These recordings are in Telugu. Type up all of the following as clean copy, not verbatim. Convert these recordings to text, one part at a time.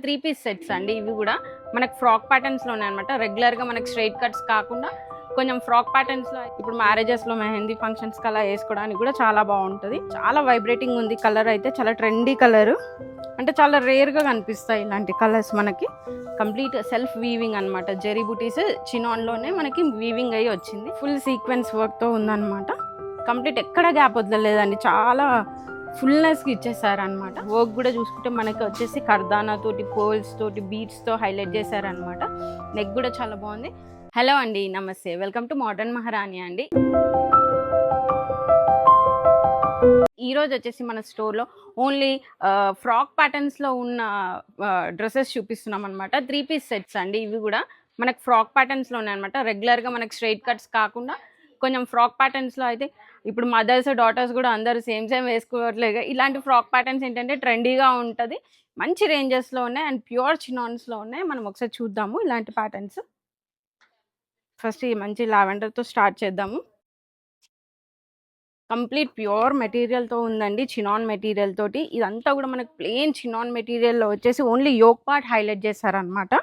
త్రీ పీస్ సెట్స్ అండి. ఇవి కూడా మనకు ఫ్రాక్ ప్యాటర్న్స్లో ఉన్నాయన్నమాట. రెగ్యులర్గా మనకు స్ట్రైట్ కట్స్ కాకుండా కొంచెం ఫ్రాక్ ప్యాటర్న్స్లో ఇప్పుడు మ్యారేజెస్లో మెహందీ ఫంక్షన్స్కి అలా వేసుకోవడానికి కూడా చాలా బాగుంటుంది. చాలా వైబ్రేటింగ్ ఉంది. కలర్ అయితే చాలా ట్రెండీ కలర్, అంటే చాలా రేర్గా కనిపిస్తాయి ఇలాంటి కలర్స్ మనకి. కంప్లీట్ సెల్ఫ్ వీవింగ్ అనమాట. జెరీ బుటీస్ చినాన్లోనే మనకి వీవింగ్ అయ్యి వచ్చింది. ఫుల్ సీక్వెన్స్ వర్క్తో ఉందన్నమాట. కంప్లీట్ ఎక్కడ గ్యాప్ వదలలేదండి. చాలా ఫుల్నెస్కి ఇచ్చేసారనమాట. వర్క్ కూడా చూసుకుంటే మనకి వచ్చేసి కర్దానా తోటి, పోల్స్ తోటి, బీట్స్తో హైలైట్ చేశారనమాట. నెక్ కూడా చాలా బాగుంది. హలో అండి, నమస్తే, వెల్కమ్ టు మోడర్న్ మహారాణి అండి. ఈరోజు వచ్చేసి మన స్టోర్లో ఓన్లీ ఫ్రాక్ ప్యాటర్న్స్లో ఉన్న డ్రెస్సెస్ చూపిస్తున్నాం అనమాట. త్రీ పీస్ సెట్స్ అండి. ఇవి కూడా మనకు ఫ్రాక్ ప్యాటర్న్స్లో ఉన్నాయన్నమాట. రెగ్యులర్గా మనకు స్ట్రైట్ కట్స్ కాకుండా కొంచెం ఫ్రాక్ ప్యాటర్న్స్లో అయితే ఇప్పుడు మదర్స్ డాటర్స్ కూడా అందరూ సేమ్ వేసుకోవట్లేదు. ఇలాంటి ఫ్రాక్ ప్యాటర్న్స్ ఏంటంటే ట్రెండీగా ఉంటుంది. మంచి రేంజెస్లో ఉన్నాయి అండ్ ప్యూర్ చినాన్స్లో ఉన్నాయి. మనం ఒకసారి చూద్దాము ఇలాంటి ప్యాటర్న్స్. ఫస్ట్ ఈ మంచి లావెండర్తో స్టార్ట్ చేద్దాము. కంప్లీట్ ప్యూర్ మెటీరియల్తో ఉందండి, చినాన్ మెటీరియల్ తోటి. ఇదంతా కూడా మనకు ప్లెయిన్ చినాన్ మెటీరియల్లో వచ్చేసి ఓన్లీ యోక్ పార్ట్ హైలైట్ చేశారనమాట.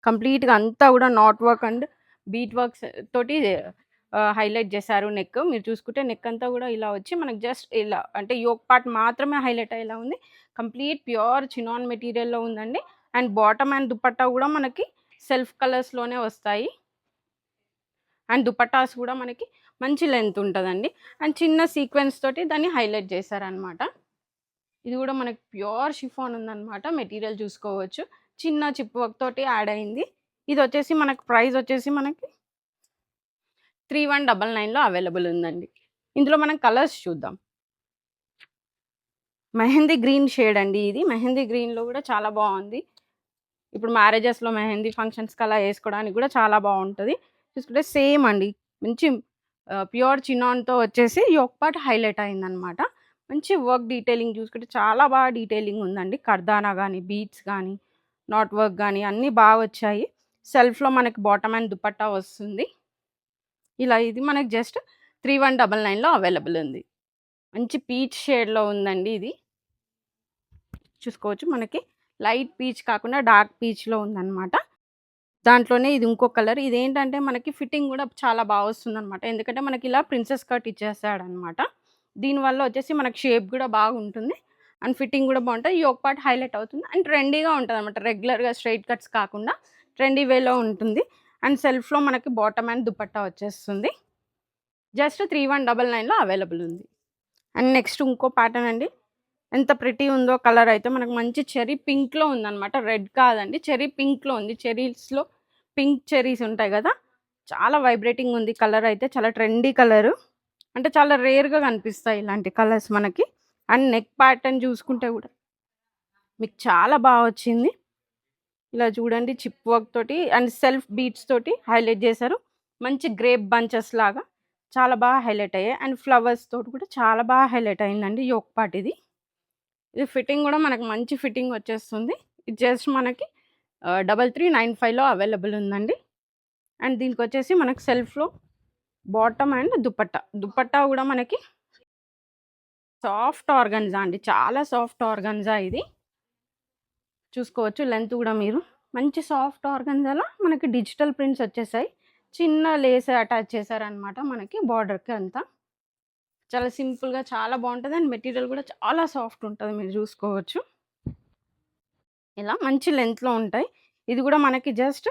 కంప్లీట్గా అంతా కూడా not work and bead works తోటి హైలైట్ చేశారు. నెక్ మీరు చూసుకుంటే నెక్ అంతా కూడా ఇలా వచ్చి మనకు జస్ట్ ఇలా అంటే యోక్ పార్ట్ మాత్రమే హైలైట్ అయ్యేలా ఉంది. కంప్లీట్ ప్యూర్ చినాన్ మెటీరియల్లో ఉందండి. అండ్ బాటమ్ అండ్ దుపట్టా కూడా మనకి సెల్ఫ్ కలర్స్లోనే వస్తాయి. అండ్ దుపట్టాస్ కూడా మనకి మంచి లెంత్ ఉంటుందండి. అండ్ చిన్న సీక్వెన్స్ తోటి దాన్ని హైలైట్ చేశారనమాట. ఇది కూడా మనకి ప్యూర్ షిఫాన్ ఉందన్నమాట. మెటీరియల్ చూసుకోవచ్చు. చిన్న చిప్ వర్క్ తోటి యాడ్ అయింది. ఇది వచ్చేసి మనకు ప్రైస్ వచ్చేసి మనకి 3199లో అవైలబుల్ ఉందండి. ఇందులో మనం కలర్స్ చూద్దాం. మెహందీ గ్రీన్ షేడ్ అండి. ఇది మెహందీ గ్రీన్లో కూడా చాలా బాగుంది. ఇప్పుడు మ్యారేజెస్లో మెహందీ ఫంక్షన్స్కి అలా వేసుకోవడానికి కూడా చాలా బాగుంటుంది. చూసుకుంటే సేమ్ అండి, మంచి ప్యూర్ చినాన్తో వచ్చేసి యోక్ పార్ట్ హైలైట్ అయిందనమాట. మంచి వర్క్ డీటెయిలింగ్ చూసుకుంటే చాలా బాగా డీటెయిలింగ్ ఉందండి. కర్దానా కానీ, బీట్స్ కానీ, నాట్ వర్క్ కానీ అన్నీ బాగా వచ్చాయి. సెల్ఫ్లో మనకి బాటమ్ అండ్ దుపట్టా వస్తుంది. ఇలా ఇది మనకి జస్ట్ 3199లో అవైలబుల్ ఉంది. మంచి పీచ్ షేడ్లో ఉందండి. ఇది చూసుకోవచ్చు. మనకి లైట్ పీచ్ కాకుండా డార్క్ పీచ్లో ఉందన్నమాట. దాంట్లోనే ఇది ఇంకో కలర్. ఇదేంటంటే మనకి ఫిట్టింగ్ కూడా చాలా బాగా వస్తుందన్నమాట. ఎందుకంటే మనకి ఇలా ప్రిన్సెస్ కట్ ఇచ్చేసాడనమాట. దీనివల్ల వచ్చేసి మనకి షేప్ కూడా బాగుంటుంది అండ్ ఫిట్టింగ్ కూడా బాగుంటుంది. యోక్ పార్ట్ హైలైట్ అవుతుంది అండ్ ట్రెండీగా ఉంటుంది అనమాట. రెగ్యులర్గా స్ట్రైట్ కట్స్ కాకుండా ట్రెండీ వేలో ఉంటుంది. అండ్ సెల్ఫ్లో మనకి బాటమ్ అండ్ దుపట్టా వచ్చేస్తుంది. జస్ట్ 3199లో అవైలబుల్ ఉంది. అండ్ నెక్స్ట్ ఇంకో ప్యాటర్న్ అండి. ఎంత ప్రిటీ ఉందో కలర్ అయితే మనకు మంచి చెరీ పింక్లో ఉందన్నమాట. రెడ్ కాదండి, చెరీ పింక్లో ఉంది. చెరీస్లో పింక్ చెరీస్ ఉంటాయి కదా, చాలా వైబ్రేటింగ్ ఉంది. కలర్ అయితే చాలా ట్రెండీ కలరు, అంటే చాలా రేర్గా కనిపిస్తాయి ఇలాంటి కలర్స్ మనకి. అండ్ నెక్ ప్యాటర్న్ చూసుకుంటే కూడా మీకు చాలా బాగా వచ్చింది. ఇలా చూడండి, చిప్ వర్క్ తోటి అండ్ సెల్ఫ్ బీట్స్ తోటి హైలైట్ చేశారు. మంచి గ్రేప్ బంచెస్ లాగా చాలా బాగా హైలైట్ అయ్యాయి. అండ్ ఫ్లవర్స్ తోటి కూడా చాలా బాగా హైలైట్ అయిందండి యోక్ పార్ట్. ఇది ఫిట్టింగ్ కూడా మనకు మంచి ఫిట్టింగ్ వచ్చేస్తుంది. ఇది జస్ట్ మనకి 3395లో అవైలబుల్ ఉందండి. అండ్ దీనికి వచ్చేసి మనకు సెల్ఫ్లో బాటమ్ అండ్ దుపట్టా కూడా మనకి సాఫ్ట్ ఆర్గన్జా అండి, చాలా సాఫ్ట్ ఆర్గన్జా. ఇది చూసుకోవచ్చు. లెంత్ కూడా మీరు మంచి సాఫ్ట్ ఆర్గన్జాలో మనకి డిజిటల్ ప్రింట్స్ వచ్చేసాయి. చిన్న లేస్ అటాచ్ చేశారనమాట మనకి బార్డర్కి. అంతా చాలా సింపుల్గా చాలా బాగుంటుంది. అండ్ మెటీరియల్ కూడా చాలా సాఫ్ట్ ఉంటుంది. మీరు చూసుకోవచ్చు. ఇలా మంచి లెంత్లో ఉంటాయి. ఇది కూడా మనకి జస్ట్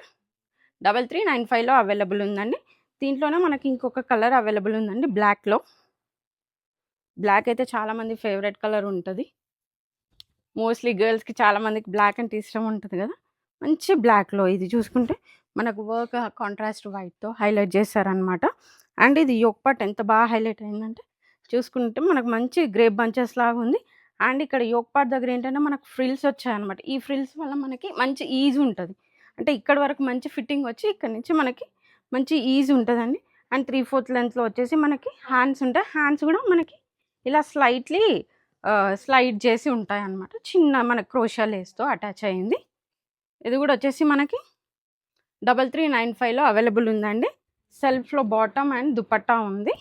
3395లో అవైలబుల్ ఉందండి. దీంట్లోనే మనకి ఇంకొక కలర్ అవైలబుల్ ఉందండి, బ్లాక్లో. బ్లాక్ అయితే చాలామంది ఫేవరెట్ కలర్ ఉంటుంది. మోస్ట్లీ గర్ల్స్కి చాలామందికి బ్లాక్ అంటే ఇష్టం ఉంటుంది కదా. మంచి బ్లాక్లో ఇది చూసుకుంటే మనకు వర్క్ కాంట్రాస్ట్ వైట్తో హైలైట్ చేశారనమాట. అండ్ ఇది యోక్ పార్ట్ ఎంత బాగా హైలైట్ అయిందంటే చూసుకుంటే మనకు మంచి గ్రేప్ బంచెస్ లాగా ఉంది. అండ్ ఇక్కడ యోక్ పార్ట్ దగ్గర ఏంటంటే మనకు ఫ్రిల్స్ వచ్చాయన్నమాట. ఈ ఫ్రిల్స్ వల్ల మనకి మంచి ఈజీ ఉంటుంది. అంటే ఇక్కడ వరకు మంచి ఫిట్టింగ్ వచ్చి ఇక్కడ నుంచి మనకి మంచి ఈజీ ఉంటుందండి. అండ్ 3/4 లెంత్లో వచ్చేసి మనకి హ్యాండ్స్ ఉంటాయి. హ్యాండ్స్ కూడా మనకి ఇలా స్లైట్లీ స్లైడ్ చేసి ఉంటాయి అన్నమాట. చిన్న మన క్రోషా లేస్తో అటాచ్ అయింది. ఇది కూడా వచ్చేసి మనకి 3395లో అవైలబుల్ ఉందండి. సెల్ఫ్లో బాటమ్ అండ్ దుపట్టా ఉంది.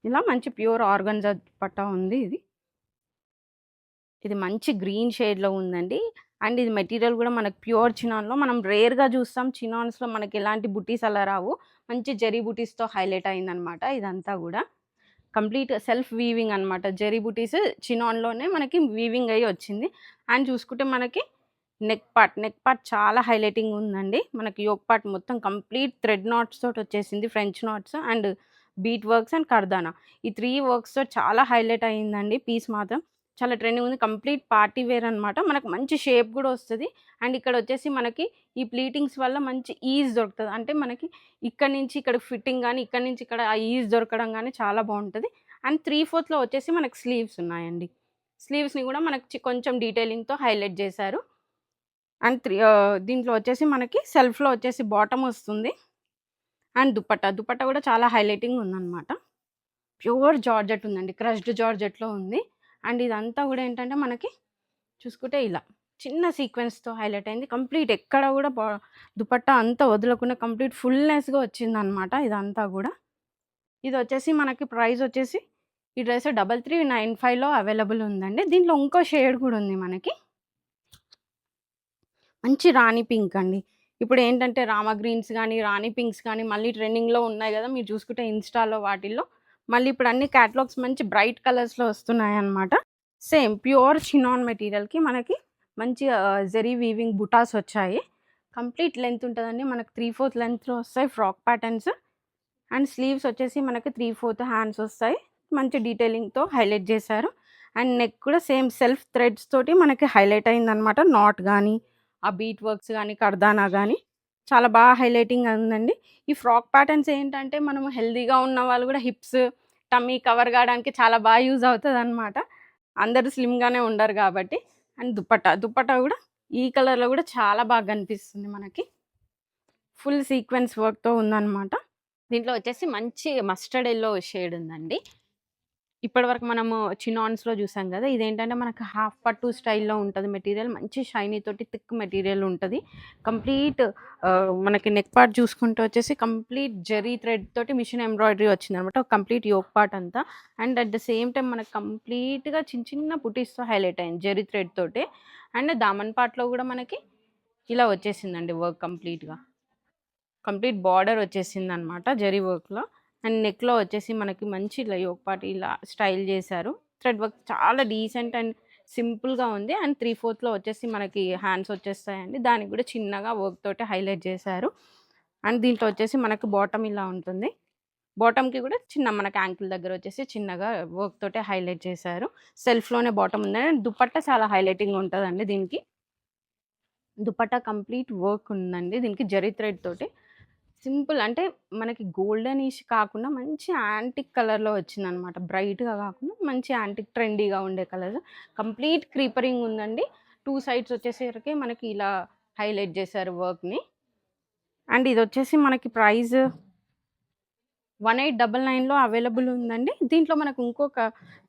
ఇలా మంచి ప్యూర్ ఆర్గన్జా దుపట్టా ఉంది. ఇది మంచి గ్రీన్ షేడ్లో ఉందండి. అండ్ ఇది మెటీరియల్ కూడా మనకి ప్యూర్ చినాన్లో మనం రేర్గా చూస్తాం. చినాన్స్లో మనకి ఎలాంటి బుటీస్ అలా రావు. మంచి జరీ బుటీస్తో హైలైట్ అయిందనమాట ఇదంతా కూడా. కంప్లీట్ సెల్ఫ్ వీవింగ్ అనమాట. జరీ బుటీస్ చినాన్లోనే మనకి వీవింగ్ అయ్యి వచ్చింది. అండ్ చూసుకుంటే మనకి నెక్ పార్ట్ చాలా హైలైటింగ్ ఉందండి. మనకి యోక్ పార్ట్ మొత్తం కంప్లీట్ థ్రెడ్ నాట్స్ తోటి వచ్చేసింది. French knots and bead works and kardana ఈ 3 వర్క్స్తో చాలా హైలైట్ అయ్యిందండి పీస్ మాత్రం. చాలా ట్రెండింగ్ ఉంది. కంప్లీట్ పార్టీ వేర్ అనమాట. మనకు మంచి షేప్ కూడా వస్తుంది. అండ్ ఇక్కడ వచ్చేసి మనకి ఈ ప్లీటింగ్స్ వల్ల మంచి ఈజ్ దొరుకుతుంది. అంటే మనకి ఇక్కడ నుంచి ఇక్కడ ఫిట్టింగ్ కానీ ఇక్కడ నుంచి ఇక్కడ ఆ ఈజ్ దొరకడం కానీ చాలా బాగుంటుంది. అండ్ 3/4లో వచ్చేసి మనకి స్లీవ్స్ ఉన్నాయండి. స్లీవ్స్ని కూడా మనకి కొంచెం డీటెయిలింగ్తో హైలైట్ చేశారు. అండ్ దీంట్లో వచ్చేసి మనకి సెల్ఫ్లో వచ్చేసి బాటమ్ వస్తుంది. అండ్ దుపట్టా కూడా చాలా హైలైటింగ్ ఉందన్నమాట. ప్యూర్ జార్జెట్ ఉందండి. క్రష్డ్ జార్జెట్లో ఉంది. అండ్ ఇదంతా కూడా ఏంటంటే మనకి చూసుకుంటే ఇలా చిన్న సీక్వెన్స్తో హైలైట్ అయింది. కంప్లీట్ ఎక్కడ కూడా దుపట్టా అంతా వదలకుండా కంప్లీట్ ఫుల్నెస్గా వచ్చిందనమాట ఇదంతా కూడా. ఇది వచ్చేసి మనకి ప్రైస్ వచ్చేసి ఈ డ్రెస్ 3395లో అవైలబుల్ ఉందండి. దీంట్లో ఇంకో షేడ్ కూడా ఉంది మనకి. మంచి రాణి పింక్ అండి. ఇప్పుడు ఏంటంటే రామా గ్రీన్స్ కానీ రాణి పింక్స్ కానీ మళ్ళీ ట్రెండింగ్లో ఉన్నాయి కదా. మీరు చూసుకుంటే ఇన్స్టాలో వాటిల్లో మళ్ళీ ఇప్పుడు అన్ని క్యాటలాగ్స్ మంచి బ్రైట్ కలర్స్లో వస్తున్నాయి అన్నమాట. సేమ్ ప్యూర్ చినాన్ మెటీరియల్కి మనకి మంచి జరీ వీవింగ్ బుటాస్ వచ్చాయి. కంప్లీట్ లెంత్ ఉంటుందండి. మనకి 3/4 లెంత్లో వస్తాయి ఫ్రాక్ ప్యాటర్న్స్. అండ్ స్లీవ్స్ వచ్చేసి మనకి 3/4 హ్యాండ్స్ వస్తాయి. మంచి డీటెయిలింగ్తో హైలైట్ చేశారు. అండ్ నెక్ కూడా సేమ్ సెల్ఫ్ థ్రెడ్స్ తోటి మనకి హైలైట్ అయిందనమాట. నాట్ కానీ ఆ బీట్ వర్క్స్ కానీ కర్దానా కానీ చాలా బాగా హైలైటింగ్ ఉందండి. ఈ ఫ్రాక్ ప్యాటర్న్స్ ఏంటంటే మనం హెల్దీగా ఉన్న వాళ్ళు కూడా హిప్స్ టమ్మీ కవర్ కావడానికి చాలా బాగా యూజ్ అవుతుంది అనమాట. అందరూ స్లిమ్గానే ఉండరు కాబట్టి. అండ్ దుపట్టా కూడా ఈ కలర్లో కూడా చాలా బాగా కనిపిస్తుంది మనకి. ఫుల్ సీక్వెన్స్ వర్క్తో ఉందన్నమాట. దీంట్లో వచ్చేసి మంచి మస్టర్డ్ ఎల్లో షేడ్ ఉందండి. ఇప్పటివరకు మనము చినాన్స్లో చూసాం కదా. ఇదేంటంటే మనకు హాఫ్ పట్టు స్టైల్లో ఉంటుంది మెటీరియల్. మంచి షైనీ తోటి థిక్ మెటీరియల్ ఉంటుంది. కంప్లీట్ మనకి నెక్ పార్ట్ చూసుకుంటూ వచ్చేసి కంప్లీట్ జరీ థ్రెడ్ తోటి మిషన్ ఎంబ్రాయిడరీ వచ్చింది అనమాట. కంప్లీట్ యోక్ పార్ట్ అంతా. And at the same time మనకు కంప్లీట్గా చిన్న పుటీస్తో హైలైట్ అయింది జరీ థ్రెడ్ తోటి. అండ్ దామన్ పార్ట్లో కూడా మనకి ఇలా వచ్చేసిందండి వర్క్ కంప్లీట్ బార్డర్ వచ్చేసింది అనమాట జరీ వర్క్లో. అండ్ నెక్లో వచ్చేసి మనకి మంచి ఇలా యోక్ పార్ట్ ఇలా స్టైల్ చేశారు. థ్రెడ్ వర్క్ చాలా డీసెంట్ అండ్ సింపుల్గా ఉంది. అండ్ 3/4లో వచ్చేసి మనకి హ్యాండ్స్ వచ్చేస్తాయండి. దానికి కూడా చిన్నగా వర్క్ తోటి హైలైట్ చేశారు. అండ్ దీంట్లో వచ్చేసి మనకి బాటమ్ ఇలా ఉంటుంది. బాటమ్కి కూడా చిన్న మనకి యాంకిల్ దగ్గర వచ్చేసి చిన్నగా వర్క్ తోటి హైలైట్ చేశారు. సెల్ఫ్లోనే బాటమ్ ఉందండి. అండ్ దుపట్టా చాలా హైలైటింగ్ ఉంటుందండి. దీనికి దుపట్టా కంప్లీట్ వర్క్ ఉందండి. దీనికి జరీ థ్రెడ్ తోటి సింపుల్ అంటే మనకి గోల్డెనిష్ కాకుండా మంచి యాంటిక్ కలర్లో వచ్చిందనమాట. బ్రైట్గా కాకుండా మంచి యాంటిక్ ట్రెండీగా ఉండే కలర్. కంప్లీట్ క్రీపరింగ్ ఉందండి. 2 సైడ్స్ వచ్చేసరికి మనకి ఇలా హైలైట్ చేశారు వర్క్ని. అండ్ ఇది వచ్చేసి మనకి ప్రైస్ 1899లో అవైలబుల్ ఉందండి. దీంట్లో మనకు ఇంకొక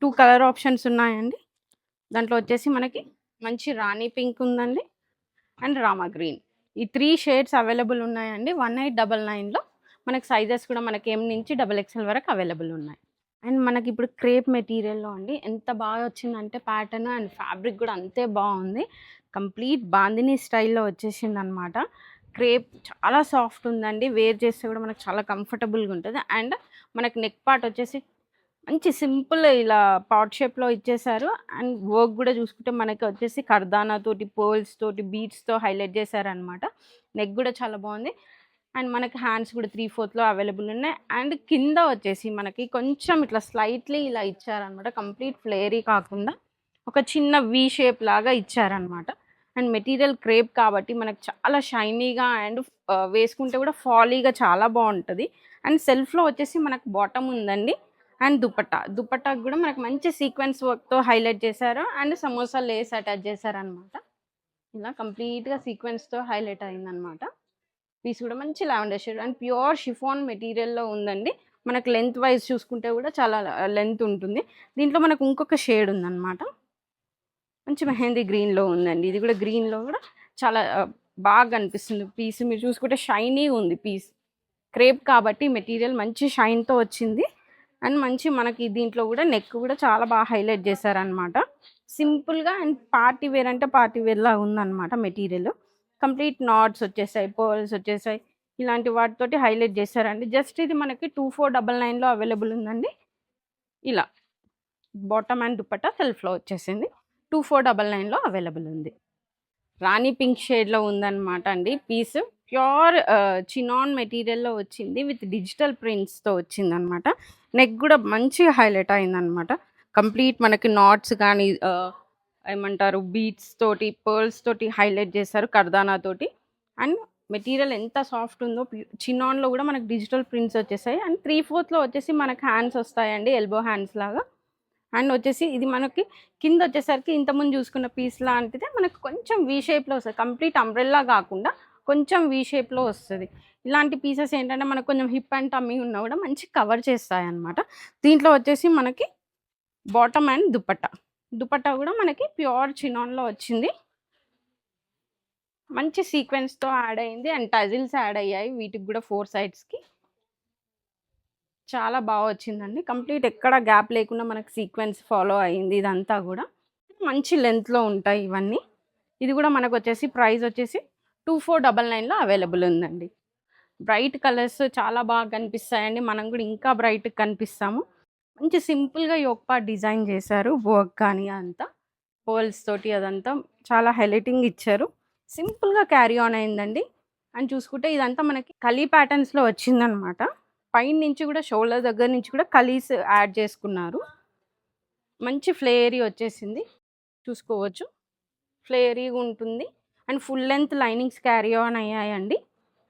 2 కలర్ ఆప్షన్స్ ఉన్నాయండి. దాంట్లో వచ్చేసి మనకి మంచి రాణి పింక్ ఉందండి అండ్ రామా గ్రీన్. ఈ 3 షేడ్స్ అవైలబుల్ ఉన్నాయండి 1899లో. మనకి సైజెస్ కూడా మనకి M నుంచి XXL వరకు అవైలబుల్ ఉన్నాయి. అండ్ మనకి ఇప్పుడు క్రేప్ మెటీరియల్లో అండి ఎంత బాగా వచ్చిందంటే ప్యాటర్న్ అండ్ ఫ్యాబ్రిక్ కూడా అంతే బాగుంది. కంప్లీట్ బాందిని స్టైల్లో వచ్చేసింది అనమాట. క్రేప్ చాలా సాఫ్ట్ ఉందండి. వేర్ చేస్తే కూడా మనకు చాలా కంఫర్టబుల్గా ఉంటుంది. అండ్ మనకి నెక్ పార్ట్ వచ్చేసి మంచి సింపుల్ ఇలా పాట్ షేప్లో ఇచ్చేసారు. అండ్ వర్క్ కూడా చూసుకుంటే మనకి వచ్చేసి కర్దానా తోటి పర్ల్స్ తోటి బీట్స్తో హైలైట్ చేశారనమాట. నెక్ కూడా చాలా బాగుంది. అండ్ మనకి హ్యాండ్స్ కూడా 3/4లో అవైలబుల్ ఉన్నాయి. అండ్ కింద వచ్చేసి మనకి కొంచెం ఇట్లా స్లైట్లీ ఇలా ఇచ్చారనమాట. కంప్లీట్ ఫ్లేరీ కాకుండా ఒక చిన్న వీ షేప్ లాగా ఇచ్చారనమాట. అండ్ మెటీరియల్ క్రేప్ కాబట్టి మనకు చాలా షైనీగా అండ్ వేసుకుంటే కూడా ఫాలీగా చాలా బాగుంటుంది. అండ్ సెల్ఫ్లో వచ్చేసి మనకు బాటమ్ ఉందండి. అండ్ దుపట్టాకు కూడా మనకు మంచి సీక్వెన్స్ వర్క్తో హైలైట్ చేశారు. అండ్ సమోసా లేస్ అటాచ్ చేశారనమాట. ఇలా కంప్లీట్గా సీక్వెన్స్తో హైలైట్ అయిందనమాట. పీస్ కూడా మంచి lavender shade and pure chiffon మెటీరియల్లో ఉందండి. మనకు లెంత్ వైజ్ చూసుకుంటే కూడా చాలా లెంత్ ఉంటుంది. దీంట్లో మనకు ఇంకొక షేడ్ ఉందన్నమాట. మంచి మెహందీ గ్రీన్లో ఉందండి. ఇది కూడా గ్రీన్లో కూడా చాలా బాగా అనిపిస్తుంది పీస్. మీరు చూసుకుంటే షైనీ ఉంది పీస్. క్రేప్ కాబట్టి మెటీరియల్ మంచి షైన్తో వచ్చింది. అండ్ మంచి మనకి దీంట్లో కూడా నెక్ కూడా చాలా బాగా హైలైట్ చేశారనమాట. సింపుల్‌గా అండ్ పార్టీ వేర్ అంటే పార్టీ వేర్‌లా ఉందన్నమాట మెటీరియల్. కంప్లీట్ నాట్స్ వచ్చేసాయి, పర్ల్స్ వచ్చేసాయి. ఇలాంటి వాటితోటి హైలైట్ చేశారండి. జస్ట్ ఇది మనకి 2499లో అవైలబుల్ ఉందండి. ఇలా బాటమ్ అండ్ దుపట్టా సెల్ఫ్‌లో వచ్చేసింది. 2499లో అవైలబుల్ ఉంది. రాణి పింక్ షేడ్‌లో ఉందన్నమాట అండి పీస్. ప్యూర్ చినాన్ మెటీరియల్‌లో వచ్చింది. విత్ డిజిటల్ ప్రింట్స్‌తో వచ్చిందన్నమాట. నెక్ గూడా మంచిగా హైలైట్ అయిందన్నమాట. కంప్లీట్ మనకి నాట్స్ గానీ ఏమంటారు బీడ్స్ తోటి, పర్ల్స్ తోటి హైలైట్ చేశారు కర్దానా తోటి. అండ్ మెటీరియల్ ఎంత సాఫ్ట్ ఉందో చినాన్‌లో గూడా మనకు డిజిటల్ ప్రింట్స్ వచ్చేసాయి. అండ్ 3/4లో వచ్చేసి మనకు హ్యాండ్స్ వస్తాయండి. ఎల్బో హ్యాండ్స్ లాగా. అండ్ వచ్చేసి ఇది మనకి కింద వచ్చేసరికి ఇంతకుముందు చూసుకున్న పీస్ లాంటిదే మనకు కొంచెం వీ షేప్‌లో వస్తది. కంప్లీట్ అంబ్రెల్లా గాకుండా కొంచెం వీ షేప్‌లో వస్తది. ఇలాంటి పీసెస్ ఏంటంటే మనకు కొంచెం హిప్ అండ్ టమ్మీ ఉన్నా గూడా మంచి కవర్ చేస్తాయన్నమాట. దీంట్లో వచ్చేసి మనకి బాటమ్ అండ్ దుపట్టా. దుపట్టా గూడా మనకి ప్యూర్ చినాన్‌లో వచ్చింది. మంచి సీక్వెన్స్‌తో యాడ్ అయింది. అండ్ టజిల్స్ యాడ్ అయ్యాయి వీటికి గూడా 4 సైడ్స్‌కి. చాలా బాగా వచ్చిందండి. కంప్లీట్ ఎక్కడ గ్యాప్ లేకుండా మనకు సీక్వెన్స్ ఫాలో అయింది ఇదంతా గూడా. మంచి లెంత్‌లో ఉంటాయి ఇవన్నీ. ఇది గూడా మనకొచ్చేసి ప్రైస్ వచ్చేసి 2499లో అవైలబుల్ ఉందండి. బ్రైట్ కలర్స్ చాలా బాగా కనిపిస్తాయండి. మనం గూడా ఇంకా బ్రైట్‌గా కనిపిస్తాము. మంచి సింపుల్‌గా యోక్ పార్ట్ డిజైన్ చేశారు. వర్క్ కానీ అంతా. పర్ల్స్ తోటి అదంతా చాలా హైలైటింగ్ ఇచ్చారు. సింపుల్‌గా క్యారీ ఆన్ అయిందండి. అండ్ చూసుకుంటే ఇదంతా మనకి కలీ ప్యాటర్న్స్‌లో వచ్చిందనమాట. పైన నుంచి కూడా షోల్డర్ దగ్గర నుంచి కూడా కలీస్ యాడ్ చేసుకున్నారు. మంచి ఫ్లేయరీ వచ్చేసింది. చూసుకోవచ్చు. ఫ్లేయరీగా ఉంటుంది. And full length linings carry on అయ్యాయండి.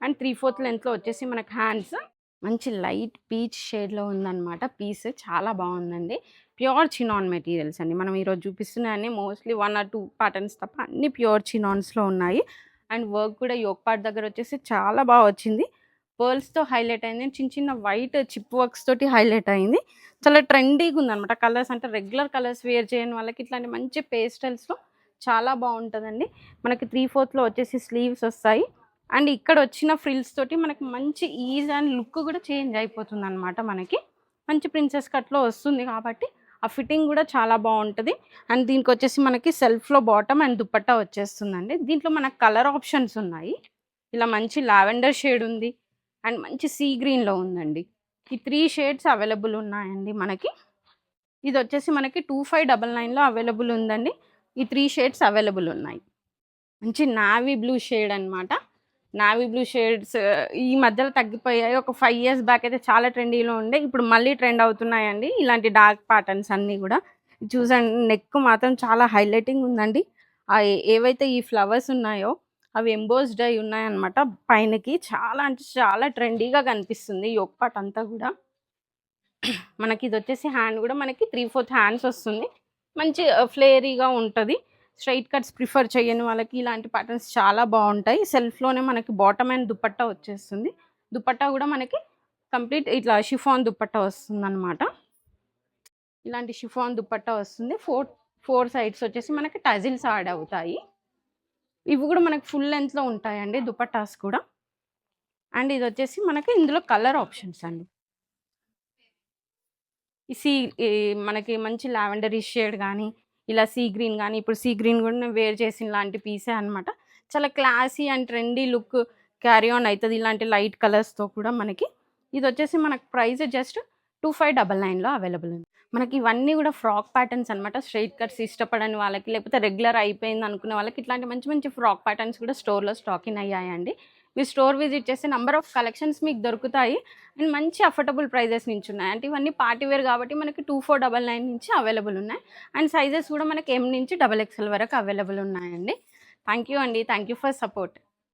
అండ్ 3/4 లెంత్‌లో వచ్చేసి మనకు హ్యాండ్స్ మంచి లైట్ పీచ్ షేడ్‌లో ఉందనమాట పీస్. చాలా బాగుందండి. ప్యూర్ చినాన్ మెటీరియల్స్ అండి. మనం ఈరోజు చూపిస్తున్నాయన్నీ మోస్ట్లీ 1 ఆర్ 2 ప్యాటర్న్స్ తప్ప అన్నీ ప్యూర్ చినాన్స్‌లో ఉన్నాయి. అండ్ వర్క్ కూడా యోక్ పార్ట్ దగ్గర వచ్చేసి చాలా బాగా వచ్చింది. పర్ల్స్‌తో హైలైట్ అయింది. చిన్న చిన్న వైట్ చిప్ వర్క్స్ తోటి హైలైట్ అయింది. చాలా ట్రెండీగా ఉందనమాట. కలర్స్ అంటే రెగ్యులర్ కలర్స్ వేర్ చేయని వాళ్ళకి ఇట్లాంటి మంచి పేస్టల్స్‌లో చాలా బాగుంటుందండి. మనకి 3/4లో వచ్చేసి స్లీవ్స్ వస్తాయి. అండ్ ఇక్కడ వచ్చిన ఫ్రిల్స్ తోటి మనకి మంచి ఈజ్ అండ్ లుక్ కూడా చేంజ్ అయిపోతుందనమాట మనకి. మంచి ప్రిన్సెస్ కట్‌లో వస్తుంది కాబట్టి ఆ ఫిట్టింగ్ కూడా చాలా బాగుంటది. అండ్ దీనికొచ్చేసి మనకి సెల్ఫ్‌లో బాటమ్ అండ్ దుపట్టా వచ్చేస్తుందండి. దీంట్లో మనకు కలర్ ఆప్షన్స్ ఉన్నాయి. ఇలా మంచి లావెండర్ షేడ్ ఉంది. అండ్ మంచి సీ గ్రీన్‌లో ఉందండి. ఈ 3 షేడ్స్ అవైలబుల్ ఉన్నాయండి మనకి. ఇదొచ్చేసి మనకి 2599లో అవైలబుల్ ఉందండి. ఈ 3 షేడ్స్ అవైలబుల్ ఉన్నాయి. మంచి నావీ బ్లూ షేడ్ అనమాట. నావీ బ్లూ షేడ్స్ ఈ మధ్యలో తగ్గిపోయాయి. ఒక 5 ఇయర్స్ బ్యాక్ అయితే చాలా ట్రెండీలో ఉండే. ఇప్పుడు మళ్ళీ ట్రెండ్ అవుతున్నాయండి ఇలాంటి డార్క్ ప్యాటర్న్స్ అన్నీ గూడా. చూసండి నెక్ మాత్రం చాలా హైలైటింగ్ ఉందండి. ఏవైతే ఈ ఫ్లవర్స్ ఉన్నాయో అవి ఎంబోస్డ్ అయి ఉన్నాయన్నమాట పైనకి. చాలా అంటే చాలా ట్రెండీగా కనిపిస్తుంది యోక్ పార్ట్ అంతా గూడా. మనకి ఇదొచ్చేసి హ్యాండ్ గూడా మనకి 3/4 హ్యాండ్స్ వస్తుంది. మంచి ఫ్లేరీగా ఉంటది. స్ట్రెయిట్ కట్స్ ప్రిఫర్ చేయని వాళ్ళకి ఇలాంటి ప్యాటర్న్స్ చాలా బాగుంటాయి. సెల్ఫ్‌లోనే మనకి బాటమ్ అండ్ దుపట్టా వచ్చేస్తుంది. దుపట్టా గూడా మనకి కంప్లీట్ ఇట్లా షిఫాన్ దుపట్టా వస్తుందనమాట. ఇలాంటి షిఫాన్ దుపట్టా వస్తుంది. 4 సైడ్స్ వచ్చేసి మనకి టజిల్స్ యాడ్ అవుతాయి. ఇవి గూడా మనకి ఫుల్ లెంత్‌లో ఉంటాయండి దుపట్టాస్ కూడా. అండ్ ఇదొచ్చేసి మనకి ఇందులో కలర్ ఆప్షన్స్ అండి. ఈ మనకి మంచి లావెండరిష్ షేడ్ గానీ, ఇలా సీ గ్రీన్ గానీ, ఇప్పుడు సీ గ్రీన్ గూడా నేను వేర్ చేసిన లాంటి పీసే అనమాట. చాలా classy and trendy look carry on అయితది ఇలాంటి లైట్ కలర్స్‌తో కూడా మనకి. ఇదొచ్చేసి మనకు ప్రైస్ జస్ట్ 2599లో అవైలబుల్ ఉంది. మనకి ఇవన్నీ గూడా ఫ్రాక్ ప్యాటర్న్స్ అనమాట. స్ట్రెయిట్ కట్స్ ఇష్టపడని వాళ్ళకి, లేకపోతే రెగ్యులర్ అయిపోయింది అనుకునే వాళ్ళకి ఇట్లాంటి మంచి మంచి ఫ్రాక్ ప్యాటర్న్స్ కూడా స్టోర్‌లో స్టాక్ ఇన్ అయ్యాయండి. మీరు స్టోర్ విజిట్ చేస్తే నంబర్ ఆఫ్ కలెక్షన్స్ మీకు దొరుకుతాయి. అండ్ మంచి అఫోర్డబుల్ ప్రైజెస్ నుంచి ఉన్నాయి. అంటే ఇవన్నీ పార్టీ వేర్ కాబట్టి మనకి 2499 నుంచి అవైలబుల్ ఉన్నాయి. అండ్ సైజెస్ కూడా మనకి ఎం నుంచి XXL వరకు అవైలబుల్ ఉన్నాయండి. థ్యాంక్ యూ అండి. Thank you for support.